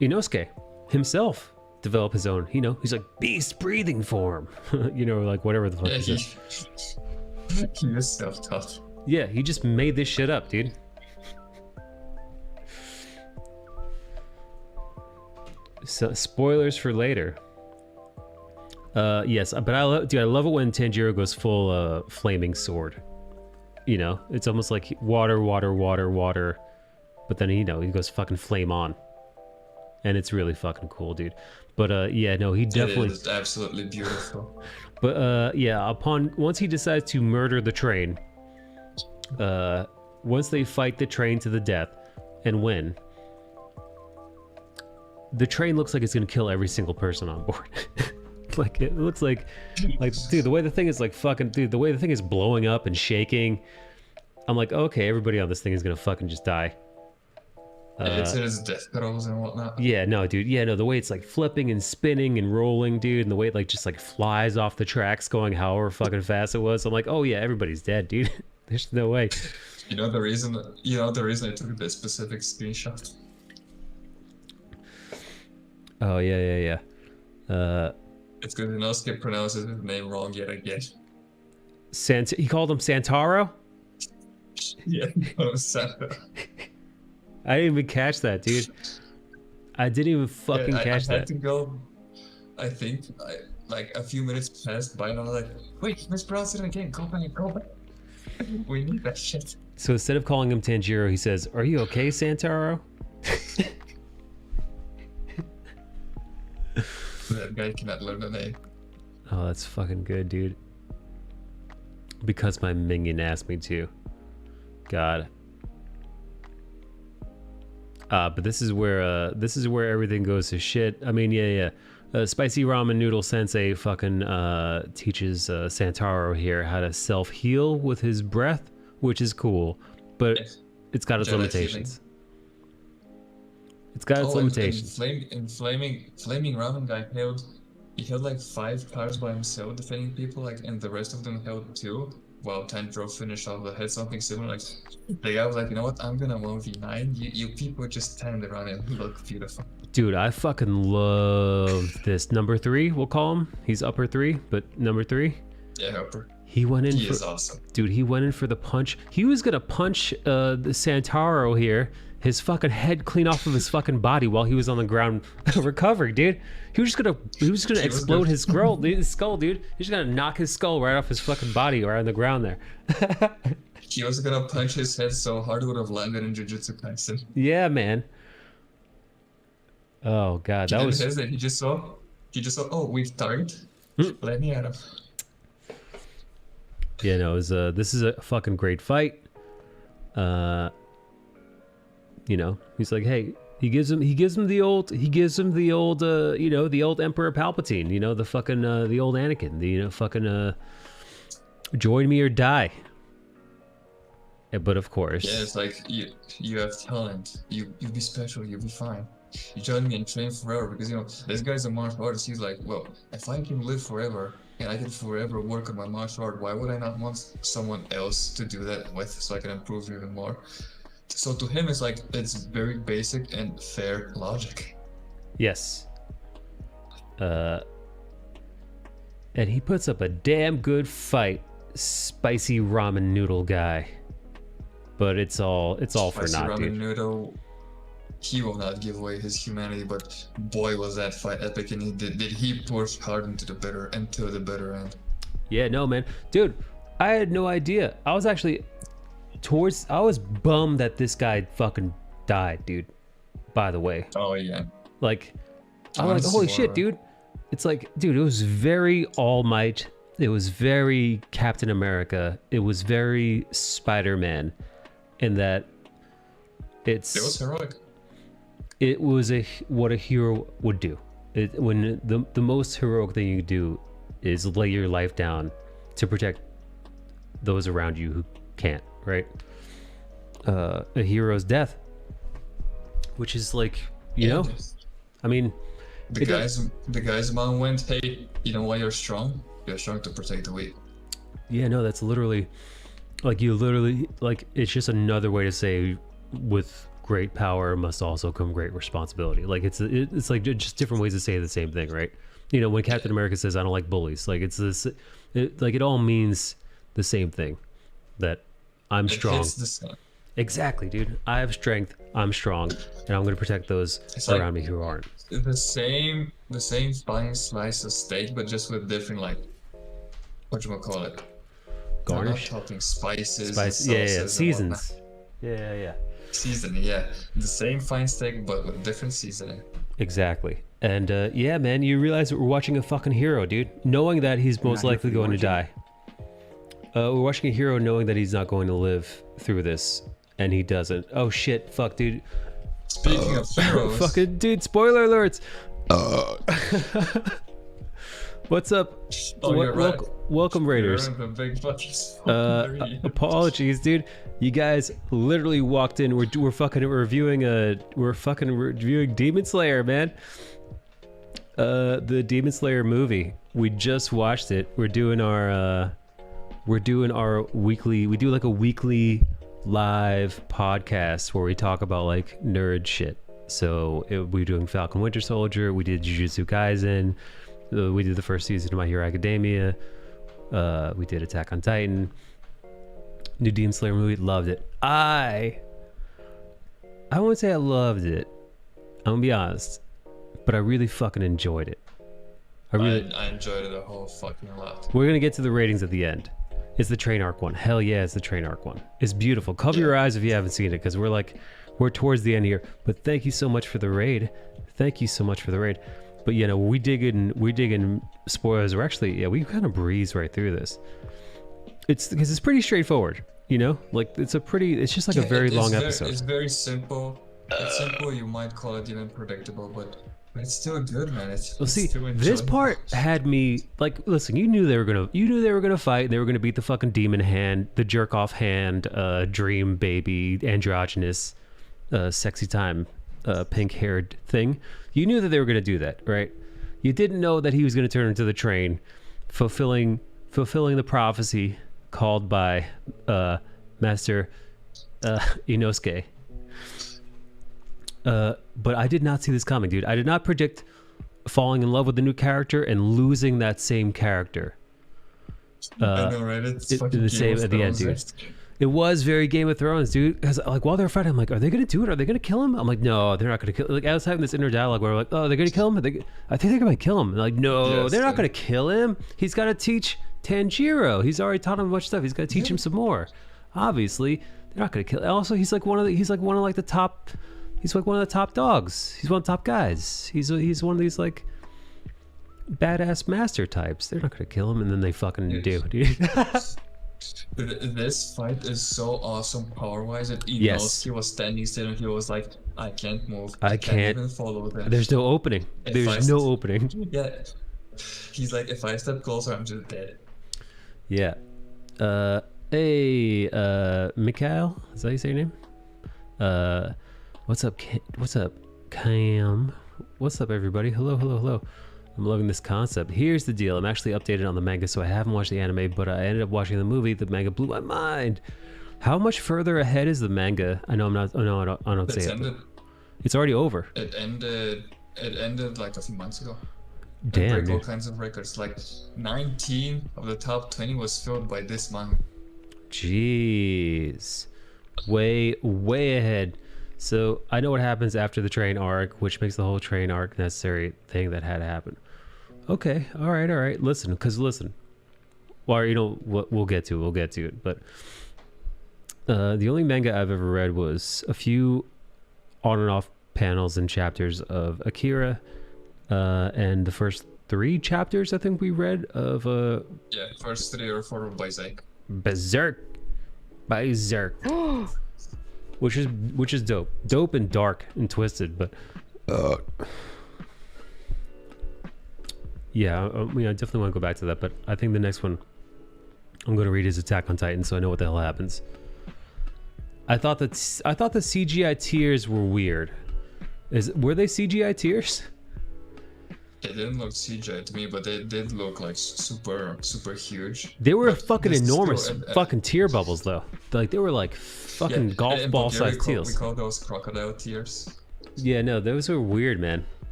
Inosuke himself developed his own. He's like beast breathing form. Like whatever the fuck he says. He is self-taught. Yeah, he just made this shit up, dude. So, spoilers for later. Yes, but I love it when Tanjiro goes full flaming sword. It's almost like water, but then he goes fucking flame on, and it's really fucking cool, dude. But yeah, no, he definitely. It is absolutely beautiful. But yeah, once he decides to murder the train, once they fight the train to the death and win, the train looks like it's gonna kill every single person on board. Like it looks like dude, the way the thing is the way the thing is blowing up and shaking, I'm like, okay, everybody on this thing is gonna fucking just die. It's in its death throes and whatnot. Yeah, no, dude. Yeah, no, the way it's like flipping and spinning and rolling, dude, and the way it just flies off the tracks going however fucking fast it was. I'm like, oh yeah, everybody's dead, dude. There's no way. The reason I took this specific screenshot. Oh yeah. It's because Inosuke pronounces his name wrong yet again. He called him Santaro? Yeah, he called him Santaro. I didn't even catch that, dude. I didn't even fucking catch that. I had to go. I think like a few minutes passed by, and I was like, "Wait, mispronounce it again. Go back. We need that shit." So instead of calling him Tanjiro, he says, "Are you okay, Santaro?" That guy cannot learn the name. Oh, that's fucking good, dude. Because my minion asked me to. God. But this is where everything goes to shit. I mean, yeah. Spicy Ramen Noodle Sensei fucking teaches Santaro here how to self-heal with his breath, which is cool, but it's got its limitations. It's got its limitations. And Flaming Ramen guy he held like 5 cards by himself defending people, and the rest of them held 2. While Tanjiro finished off the head, something similar. The guy was like, you know what? I'm gonna 1v9. You people just stand around and look beautiful. Dude, I fucking love this. Number 3, we'll call him. He's upper 3, but number 3. Yeah, upper. He went in. He is awesome. Dude, he went in for the punch. He was gonna punch the Santaro here. His fucking head clean off of his fucking body while he was on the ground recovering, dude. He was just gonna explode his skull, dude. He's just gonna knock his skull right off his fucking body or on the ground there. He was gonna punch his head so hard it would have landed in Jujutsu Kaisen. Yeah, man. Oh god, that was. He just saw. Oh, we've tired. Let me at him. Yeah, no, this is a fucking great fight. He's like, hey, he gives him the old the old Emperor Palpatine, the fucking the old Anakin, fucking join me or die. Yeah, but of course. Yeah, it's like you have talent. You be special. You'll be fine. You join me and train forever because this guy's a martial artist. He's like, well, if I can live forever and I can forever work on my martial art, why would I not want someone else to do that with so I can improve even more? So to him, it's very basic and fair logic. Yes. And he puts up a damn good fight, spicy ramen noodle guy. But it's all for naught, Spicy dude. ramen noodle he will not give away his humanity. But boy, was that fight epic, and did he push hard into the bitter end. Yeah, no, man. Dude, I had no idea. I was actually I was bummed that this guy fucking died, dude. By the way. Oh yeah. Like, I'm like, holy shit, dude. It's like, dude, it was very All Might. It was very Captain America. It was very Spider-Man, in that It was heroic. It was what a hero would do. When the most heroic thing you could do is lay your life down to protect those around you who can't, right? A hero's death, which is like, you know, I mean, the guy's mom went, hey, you know why you're strong? You're strong to protect the weak. Yeah, no, that's literally like it's just another way to say with great power must also come great responsibility. Like it's like just different ways to say the same thing, right? You know, when Captain America says I don't like bullies, like it's this, like it all means the same thing, that I'm strong. It's the same. Exactly, dude. I have strength. I'm strong, and I'm going to protect those around me who aren't. The same fine slice of steak, but just with different, like, whatchamacallit? Garnish. I'm not talking spices. Yeah. Seasons. Yeah. Seasoning, yeah. The same fine steak, but with different seasoning. Exactly. And yeah, man, you realize that we're watching a fucking hero, dude. Knowing that he's most likely going to die. We're watching a hero knowing that he's not going to live through this. And he doesn't. Oh shit, fuck, dude. Speaking of heroes. Fucking dude, spoiler alerts. What's up? Welcome, Raiders. Apologies, dude. You guys literally walked in. We're fucking reviewing Demon Slayer, man. The Demon Slayer movie. We just watched it. We're doing our weekly. We do like a weekly live podcast where we talk about like nerd shit. So we're doing Falcon Winter Soldier. We did Jujutsu Kaisen. We did the first season of My Hero Academia. We did Attack on Titan. New Demon Slayer movie. Loved it. I won't say I loved it. I'm gonna be honest, but I really fucking enjoyed it. I enjoyed it a whole fucking lot. We're gonna get to the ratings at the end. It's the train arc one. Hell yeah, it's the train arc one. It's beautiful. Cover your eyes if you haven't seen it, because we're towards the end here. But thank you so much for the raid. But you know, we dig in spoilers. We're actually, we kind of breeze right through this. It's because it's pretty straightforward, you know? Like it's just like a very long episode. It's very simple. It's simple, you might call it even predictable, but it's still good, man. This part had me like, listen, you knew they were gonna fight, and they were gonna beat the fucking demon hand, the jerk off hand, dream baby, androgynous, sexy time, pink haired thing. You knew that they were gonna do that, right? You didn't know that he was gonna turn into the train, fulfilling the prophecy called by Master Inosuke. But I did not see this coming, dude. I did not predict falling in love with the new character and losing that same character. I know, right? It's the same at the end, dude. It was very Game of Thrones, dude. Because like while they're fighting, I'm like, are they gonna do it? Are they gonna kill him? I'm like, no, they're not gonna kill. Like I was having this inner dialogue where we're like, oh, they're gonna kill him. I think they're gonna kill him. And like, no, they're not gonna kill him. He's got to teach Tanjiro. He's already taught him much stuff. He's got to teach him some more. Obviously, they're not gonna kill. Also, he's like one of the top. He's like one of the top dogs. He's one of the top guys. He's one of these like badass master types. They're not gonna kill him, and then they fucking do, dude. This fight is so awesome power-wise that he was standing still and he was like, I can't move. I can't even follow them. There's no opening. There's no opening. Yeah. He's like, if I step closer, I'm just dead. Yeah. Hey, Mikhail? Is that how you say your name? What's up, Cam? What's up, everybody? Hello. I'm loving this concept. Here's the deal. I'm actually updated on the manga, so I haven't watched the anime, but I ended up watching the movie. The manga blew my mind. How much further ahead is the manga? I know I'm not. Oh, no, I don't say it. It's already over. It ended like a few months ago. Damn. It broke all kinds of records. Like 19 of the top 20 was filled by this manga. Jeez. Way ahead. So I know what happens after the train arc, which makes the whole train arc necessary thing that had to happen. Okay, all right. Listen. Well, you know, we'll get to it. But the only manga I've ever read was a few on and off panels and chapters of Akira, and the first 3 chapters I think we read of Yeah, first 3 or 4 of Berserk, which is dope and dark and twisted, but yeah, I definitely want to go back to that. But I think the next one I'm going to read is Attack on Titan, so I know what the hell happens. I thought the CGI tears were weird. Were they CGI tears? They didn't look CGI to me, but they did look like super huge. They were But fucking this is enormous still fucking tear bubbles though. Like they were like fucking golf in ball Bulgaria, sized tears. We call those crocodile tears. Yeah, no, those were weird, man.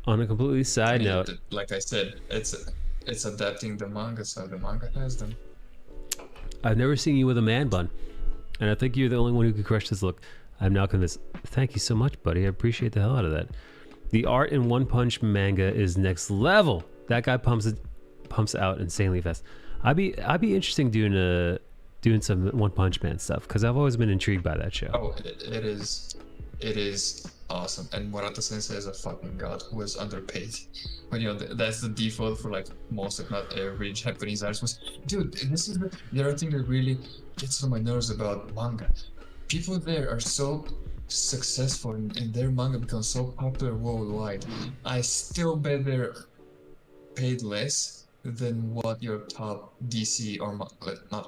On a completely side note, Like I said, it's adapting the manga, so the manga has them. I've never seen you with a man bun, and I think you're the only one who could crush this look. I'm now convinced. Thank you so much, buddy. I appreciate the hell out of that. The art in One Punch manga is next level. That guy pumps out insanely fast. I'd be interesting doing some One Punch Man stuff because I've always been intrigued by that show. Oh, it is awesome. And Murata Sensei is a fucking god who is underpaid. But you know that's the default for like most, if not every, Japanese artist. Dude, this is the other thing that really gets on my nerves about manga. People there are so successful and their manga becomes so popular worldwide. I still bet they're paid less than what your top DC or not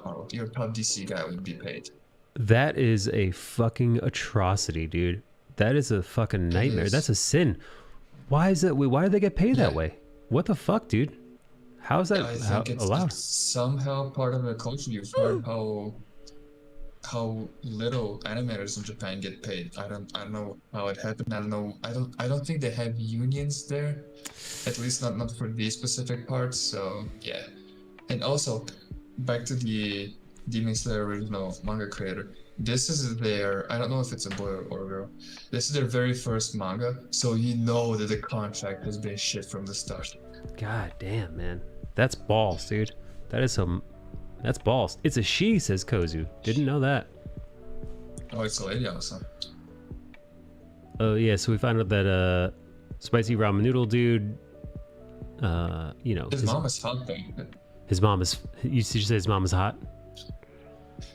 Marvel, your top DC guy would be paid. That is a fucking atrocity, dude. That is a fucking nightmare. That's a sin. Why is that? Why do they get paid that way? What the fuck, dude? How is that allowed? It's somehow part of the culture. You've heard how little animators in Japan get paid. I don't know how it happened. I don't think they have unions there, at least not for these specific parts. So yeah. And also back to the Demon Slayer original manga creator. This is their, I don't know if it's a boy or a girl. This is their very first manga, so you know that the contract has been shit from the start. God damn, man. That's balls, dude. That's balls. It's a she, says Kozu. Didn't know that. Oh, it's a lady also. Oh yeah, so we found out that spicy ramen noodle dude, you know, his mom is hot though. His mom is. You say his mom is hot?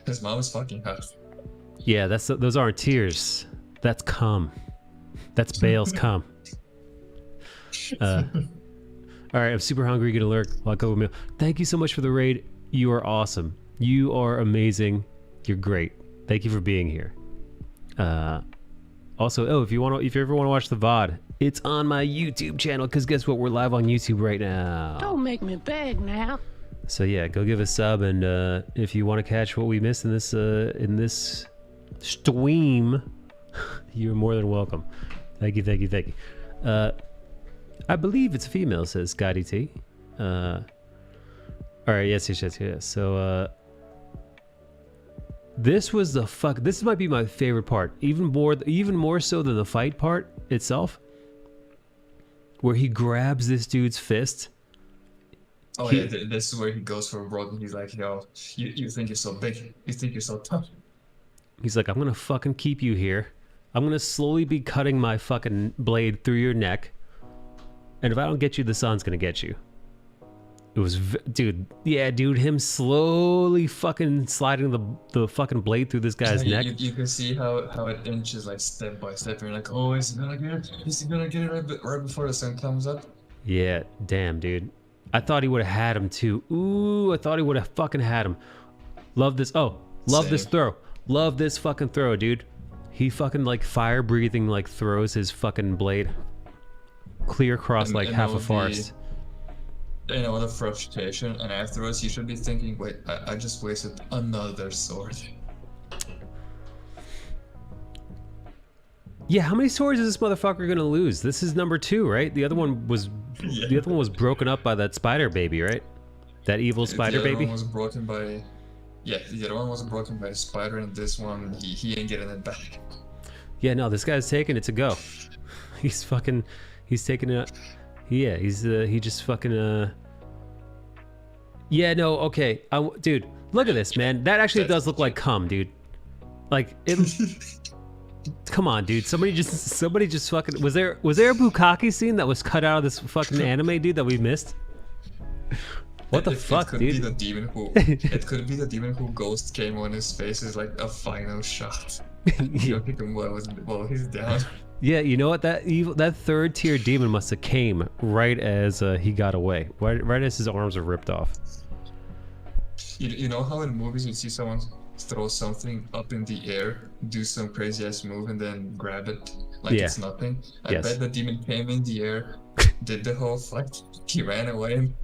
His mom is fucking hot. Yeah, those aren't tears. That's cum. That's Bale's cum. All right, I'm super hungry. Gonna lurk. Lock up a meal. Thank you so much for the raid. You are awesome. You are amazing. You're great. Thank you for being here. Also, if you ever want to watch the VOD, it's on my YouTube channel. Cause guess what? We're live on YouTube right now. Don't make me beg now. So yeah, go give a sub, and if you want to catch what we missed in this stream, you're more than welcome. Thank you. I believe it's a female, says Scotty T. All right, yes. So this was this might be my favorite part, even more so than the fight part itself, where he grabs this dude's fist. Oh yeah, this is where he goes for a broad and he's like, yo, you think you're so big, you think you're so tough. He's like, I'm gonna fucking keep you here. I'm gonna slowly be cutting my fucking blade through your neck, and if I don't get you, the sun's gonna get you. It was, dude, him slowly fucking sliding the fucking blade through this guy's neck. You can see how it inches like step by step. And you're like, oh, is he gonna get it? Is he gonna get it right before the sun comes up? Yeah, damn, dude. I thought he would have had him too. Ooh, I thought he would have fucking had him. Love this. Oh, love this throw. Love this fucking throw, dude. He fucking like fire breathing like throws his fucking blade clear across like half a forest. You know, the frustration, and afterwards you should be thinking, wait, I just wasted another sword. Yeah, how many swords is this motherfucker gonna lose? This is number 2, right? The other one was broken up by that spider baby, right? That evil spider baby. The other one was broken by, the other one was broken by a spider, and this one he ain't getting it back. Yeah, no, this guy's taking it to go. He's taking it. Yeah, he just fucking. Yeah, no, okay, dude, look at this, man. That actually does look like cum, dude. Like it. Come on, dude. Somebody just fucking. Was there a bukkake scene that was cut out of this fucking anime, dude, that we missed? What the fuck, dude? It could be the demon who ghost came on his face is like a final shot. You pick him while he's down. Yeah, you know what? That third tier demon must have came right as he got away, right as his arms were ripped off. You know how in movies you see someone throw something up in the air, do some crazy ass move, and then grab it like it's nothing? I bet the demon came in the air, did the whole fight, he ran away, and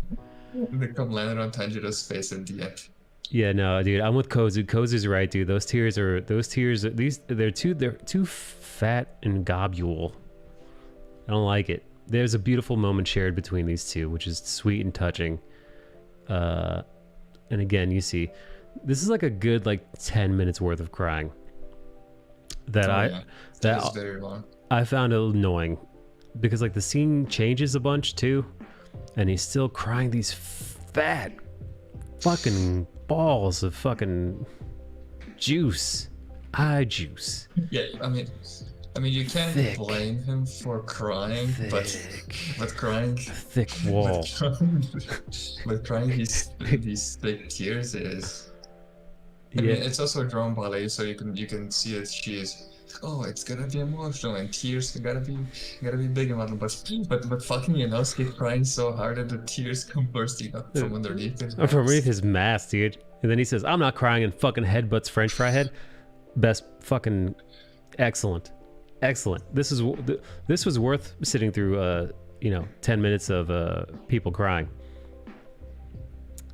they come landed on Tanjiro's face at the end. Yeah, no, dude, I'm with Kozu. Kozu's right, dude. They're too fat and gobule. I don't like it. There's a beautiful moment shared between these two, which is sweet and touching. And again, you see, this is like a good 10 minutes worth of crying. That is very long. I found it annoying because the scene changes a bunch too, and he's still crying these fat fucking balls of fucking juice, eye juice. Yeah, I mean you can't blame him for crying, but crying thick wall. But crying these thick tears is. I mean, it's also drawn by Lei, so you can see that she is. Oh, it's gonna be emotional and tears gotta be big and whatnot, but fucking Inosuke crying so hard that the tears come bursting up from underneath his mask. From underneath his mask, dude. And then he says, "I'm not crying," and fucking headbutts French fry head. Best fucking excellent. This was worth sitting through 10 minutes of people crying.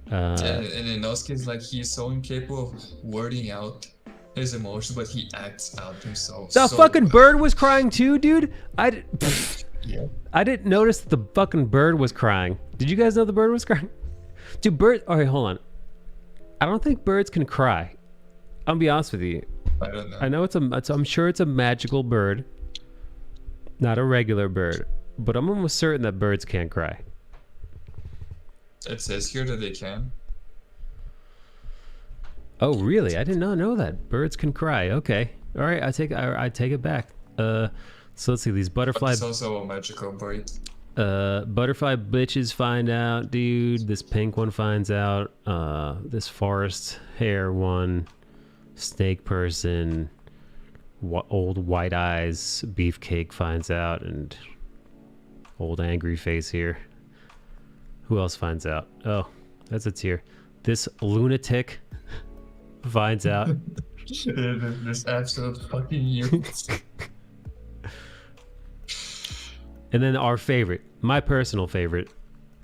And Inosuke is he's so incapable of wording out his emotions, but he acts out himself. The fucking bird was crying too, dude. I didn't notice that the fucking bird was crying. Did you guys know the bird was crying? Dude, alright, hold on. I don't think birds can cry. I'll be honest with you. I don't know. I know I'm sure it's a magical bird, not a regular bird, but I'm almost certain that birds can't cry. It says here that they can. Oh, really? I did not know that. Birds can cry. Okay. All right. I take it back. So let's see. These butterfly. But it's also a magical bird. Butterfly bitches find out, dude. This pink one finds out. This forest hair one. Snake person. Old white eyes beefcake finds out, and old angry face here. Who else finds out? Oh, that's a tear. This lunatic finds out. This absolute fucking youth. And then our favorite, my personal favorite,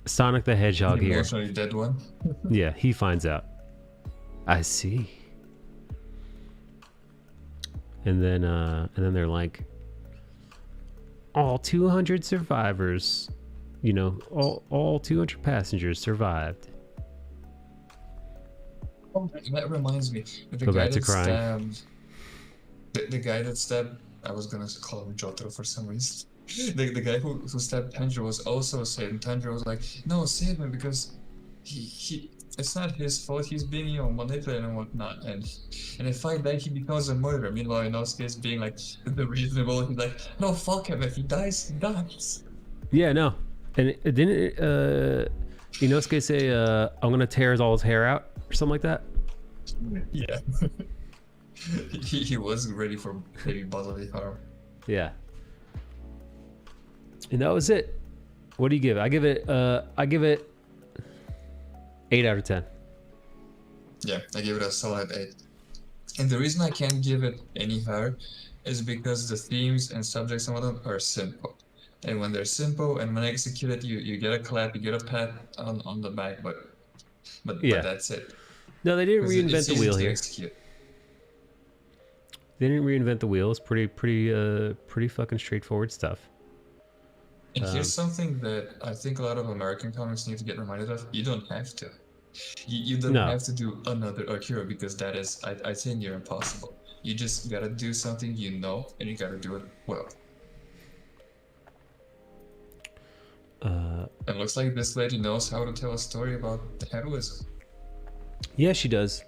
Sonic the Hedgehog the here. Emotionally dead one. Yeah, he finds out. I see. And then they're like, all 200 survivors, all 200 passengers survived. Oh, that reminds me. Go back to crying. The guy that stabbed, I was gonna call him Jotaro for some reason. The guy who stabbed Tanjiro was also saved, and Tanjiro was like, no, save him because he it's not his fault, he's being manipulated and whatnot, and if I die he becomes a murderer. Meanwhile Inosuke is being the reasonable, he's like, no, fuck him, if he dies, he dies. Yeah, no. And didn't Inosuke say I'm gonna tear all his hair out or something like that? Yeah. he was ready for maybe bodily harm. Yeah. And that was it. What do you give it? I give it 8 out of 10. Yeah, I give it a solid 8. And the reason I can't give it any higher is because the themes and subjects and whatnot are simple. And when they're simple and when executed, you get a clap, you get a pat on the back, but that's it. No, they didn't reinvent the wheel here. Execute. They didn't reinvent the wheel. It's pretty fucking straightforward stuff. And here's something that I think a lot of American comics need to get reminded of. You don't have to. You don't have to do another Akira because that is, I say, near impossible. You just gotta do something you know, and you gotta do it well. It looks like this lady knows how to tell a story about heroism. Yeah, she does.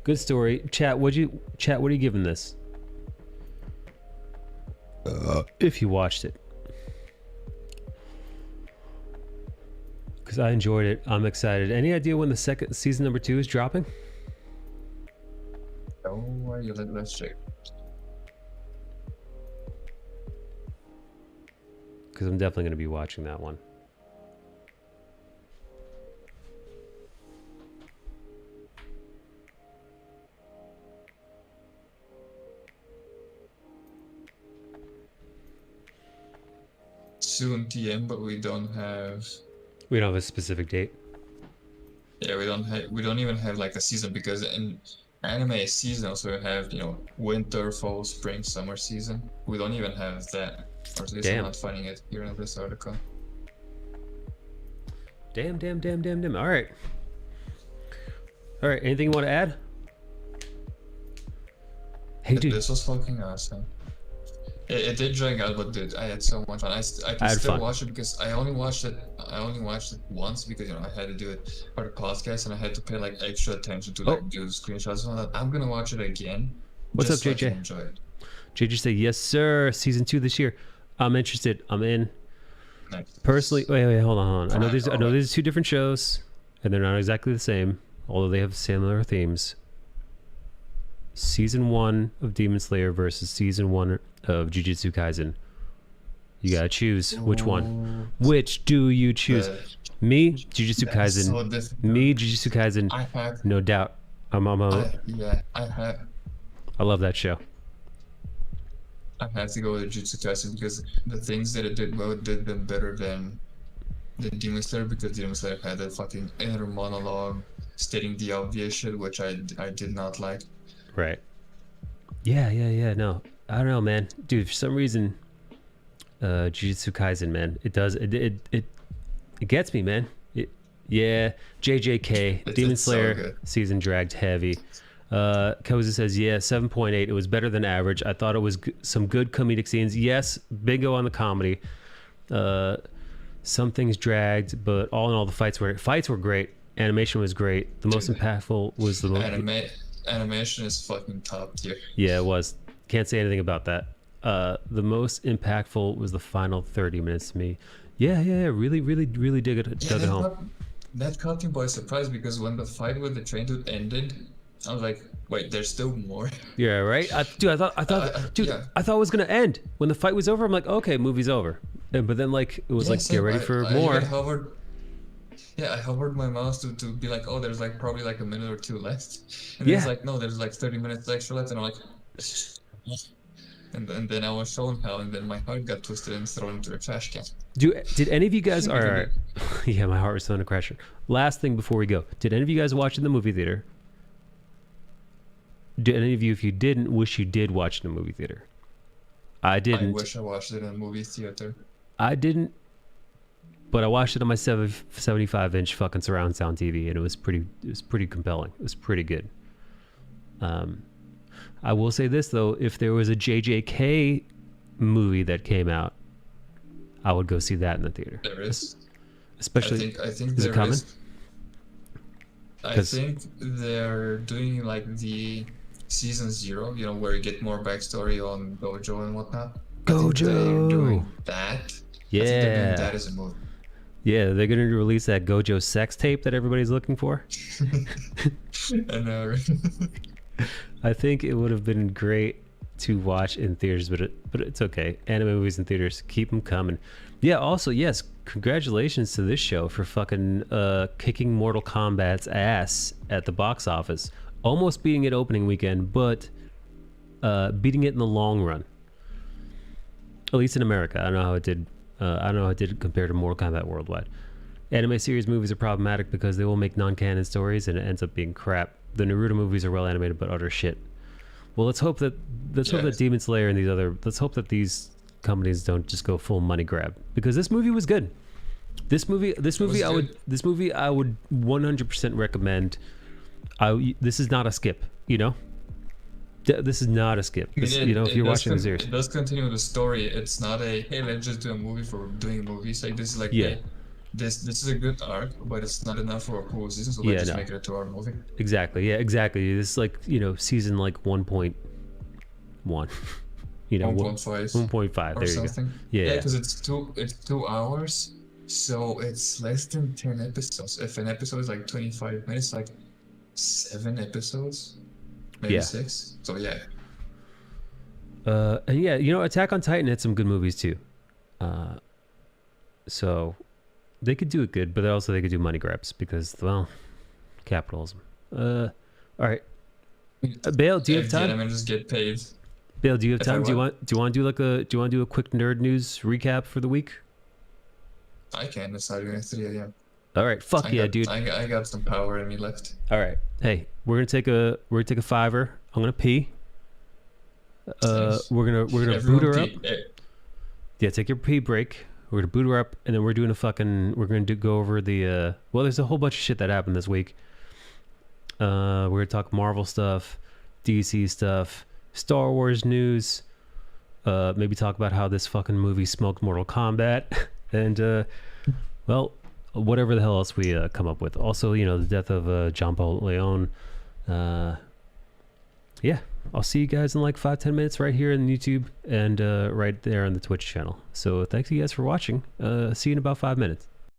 Good story. Chat, what are you giving this? If you watched it. Because I enjoyed it. I'm excited. Any idea when the second season number 2 is dropping? Oh, let's check. Because I'm definitely going to be watching that one. Soon TM, but we don't have. We don't have a specific date. Yeah, we don't even have like a season, because in anime is seasonal, so we have, you know, winter, fall, spring, summer season. We don't even have that, or at least I'm not finding it here in this article. Damn. All right. Anything you want to add? Hey, dude. This was fucking awesome. It did drag out, but dude, I had so much fun. I can still watch it, because I only watched it once, because, you know, I had to do it for the podcast, and I had to pay like extra attention to like do screenshots and all that. I'm gonna watch it again. What's up, so JJ? I can enjoy it. JJ said, yes, sir. Season 2 this year. I'm interested. I'm in. Nice. Personally, wait, hold on. I know there's 2 different shows, and they're not exactly the same, although they have similar themes. Season 1 of Demon Slayer versus Season 1 of Jujutsu Kaisen. You gotta choose which one. Which do you choose? Me, Jujutsu Kaisen. So Me, Jujutsu Kaisen. I have. No doubt. I have. I love that show. I have to go with Jujutsu Kaisen, because the things that it did well did them better than Demon Slayer, because Demon Slayer had that fucking inner monologue stating the obvious shit, which I did not like. Right. Yeah. No, I don't know, man. Dude, for some reason, Jujutsu Kaisen, man, it gets me, man. JJK, Demon Slayer season dragged heavy. Koza says, yeah, 7.8. It was better than average. I thought it was some good comedic scenes. Yes, bingo on the comedy. Some things dragged, but all in all, the fights were great. Animation was great. The most impactful was the animation is fucking top tier. Yeah, it was. Can't say anything about that. The most impactful was the final 30 minutes to me. Yeah. Really dug it home. That caught me by surprise, because when the fight with the train dude ended, I was like, wait, there's still more. Yeah, right. I thought it was gonna end when the fight was over. I'm like, okay, movie's over. But then like it was get ready for more. I hovered my mouse to be like, oh, there's like probably like a minute or 2 left, and it's like, no, there's like 30 minutes extra left, and I'm like, and then I was shown how, and then my heart got twisted and thrown into the trash can. Did any of you guys are? Yeah, my heart was starting to crash. Last thing before we go, did any of you guys watch in the movie theater? Did any of you, if you didn't, wish you did watch in the movie theater? I didn't. I wish I watched it in a movie theater. I didn't, but I watched it on my 75-inch fucking surround sound TV, and it was pretty compelling. It was pretty good. I will say this though, if there was a JJK movie that came out, I would go see that in the theater. There is. Especially, I think is it coming? I think they're doing like the season 0, you know, where you get more backstory on Gojo and whatnot. Gojo! They're doing that. Yeah. I think they're doing that as a movie. Yeah, they're going to release that Gojo sex tape that everybody's looking for. I know, right? I think it would have been great to watch in theaters, but it's okay. Anime movies in theaters, keep them coming. Yeah, also, yes, congratulations to this show for fucking kicking Mortal Kombat's ass at the box office. Almost beating it opening weekend, but beating it in the long run. At least in America. I don't know how it did. I don't know how it did compared to Mortal Kombat worldwide. Anime series movies are problematic because they will make non-canon stories and it ends up being crap. The Naruto movies are well animated but utter shit. Well, let's hope that Demon Slayer and let's hope that these companies don't just go full money grab, because this movie was good. This movie I would 100% recommend. This is not a skip, you know? This is not a skip. I mean, This, you know, if you're watching the series. it does continue the story. It's not a hey, let's just do a movie for doing movies. Like this is like Yeah. hey, this is a good arc, but it's not enough for a whole season, so Yeah, let's just no. make it a 2-hour movie. Exactly. Yeah, exactly. This is like, you know, season like 1.1. You know, 1.5 1.5. or There you go. something. Yeah. because it's 2 hours, so it's less than 10 episodes. If an episode is like 25 minutes, like 7 episodes, maybe Yeah. 6. So yeah. And yeah, you know, Attack on Titan had some good movies too. So they could do it good, but also they could do money grabs because, well, capitalism. All right. Bale, do you have time? Gentlemen just get paid. Bale, do you have If I time? Do you what? want to do a quick nerd news recap for the week? I can. It's Saturday at 3 a.m. All right. Fuck I yeah, got, dude. I got some power in me left. All right. Hey, we're gonna take a $5. I'm gonna pee. Nice. We're gonna Everyone boot her up. pee. Yeah, take your pee break. We're gonna boot her up, and then we're doing go over the well, there's a whole bunch of shit that happened this week. We're gonna talk Marvel stuff, DC stuff, Star Wars news, maybe talk about how this fucking movie smoked Mortal Kombat, and well, whatever the hell else we come up with. Also, you know, the death of John Paul Leon. Yeah, I'll see you guys in like 5-10 minutes right here in YouTube and right there on the Twitch channel. So thanks you guys for watching. See you in about 5 minutes.